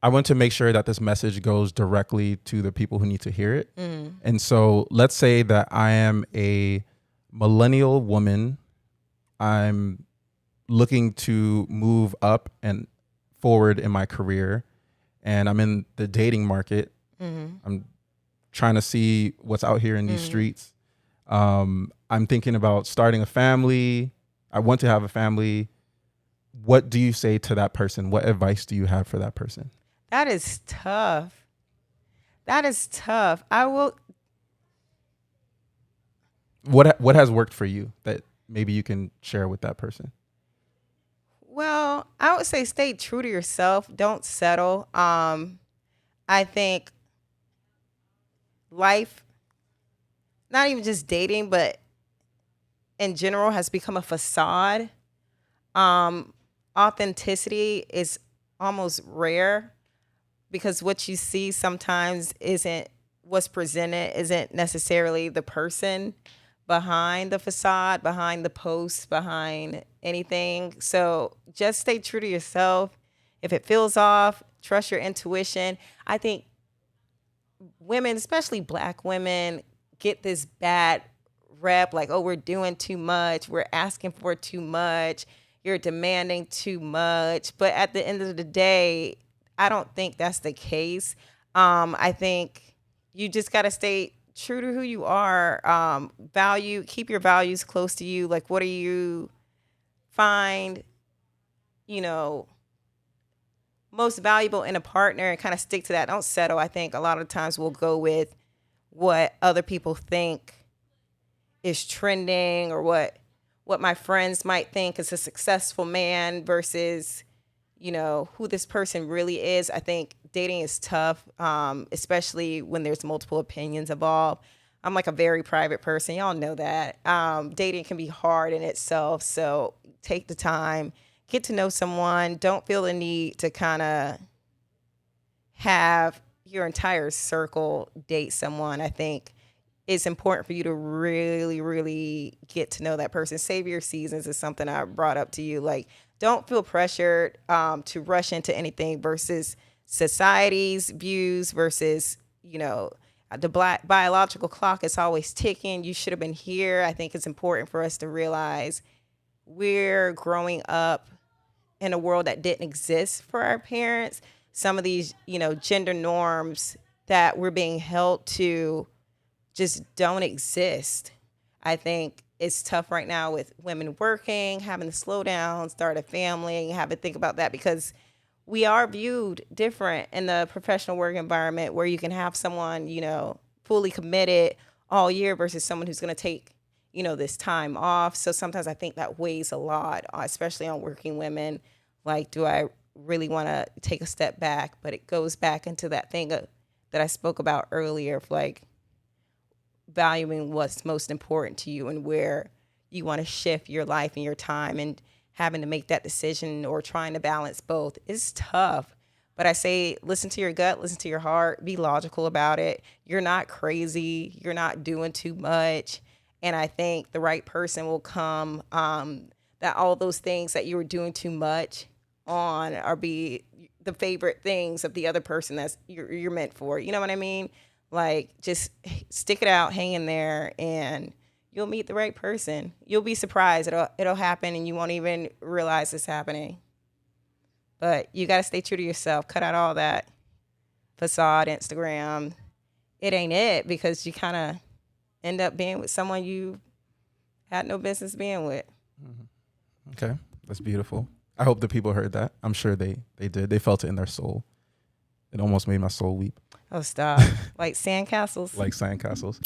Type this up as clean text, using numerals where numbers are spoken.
I want to make sure that this message goes directly to the people who need to hear it. And so let's say that I am a millennial woman. I'm looking to move up and forward in my career, and I'm in the dating market. I'm trying to see what's out here in these streets. I'm thinking about starting a family. I want to have a family. What do you say to that person? What advice do you have for that person? That is tough. That is tough. I will. What has worked for you that maybe you can share with that person? Well, I would say stay true to yourself. Don't settle. I think life, not even just dating, but in general, has become a facade. Authenticity is almost rare because what you see sometimes isn't what's presented, isn't necessarily the person behind the facade, behind the post, behind anything. So just stay true to yourself. If it feels off, trust your intuition. I think women, especially Black women, get this bad rep like, oh, we're doing too much, we're asking for too much, you're demanding too much. But at the end of the day, I don't think that's the case. I think you just got to stay true to who you are. Keep your values close to you. Like, what do you find, most valuable in a partner, and kind of stick to that. Don't settle. I think a lot of times we'll go with what other people think is trending, or what my friends might think is a successful man versus, who this person really is. I think dating is tough, especially when there's multiple opinions involved. I'm like a very private person. Y'all know that. Dating can be hard in itself. So take the time, get to know someone. Don't feel the need to kind of have your entire circle date someone. I think it's important for you to really, really get to know that person. Save your seasons is something I brought up to you. Like, don't feel pressured to rush into anything versus society's views versus, the black biological clock is always ticking. You should have been here. I think it's important for us to realize we're growing up in a world that didn't exist for our parents. Some of these, gender norms that we're being held to just don't exist. I think it's tough right now with women working, having to slow down, start a family, have to think about that, because we are viewed different in the professional work environment where you can have someone, fully committed all year versus someone who's going to take, this time off. So sometimes I think that weighs a lot, especially on working women. Like, do I really want to take a step back? But it goes back into that thing that I spoke about earlier of like valuing what's most important to you and where you want to shift your life and your time, and having to make that decision or trying to balance both is tough. But I say, listen to your gut, listen to your heart, be logical about it. You're not crazy. You're not doing too much. And I think the right person will come, that all those things that you were doing too much on are be the favorite things of the other person that's you're meant for. You know what I mean? Like, just stick it out, hang in there, and you'll meet the right person. You'll be surprised. It'll happen, and you won't even realize it's happening. But you got to stay true to yourself. Cut out all that facade, Instagram. It ain't it, because you kind of end up being with someone you had no business being with. Okay, that's beautiful. I hope the people heard that. I'm sure they did. They felt it in their soul. It almost made my soul weep. Oh, stop. Like sandcastles? Like sandcastles.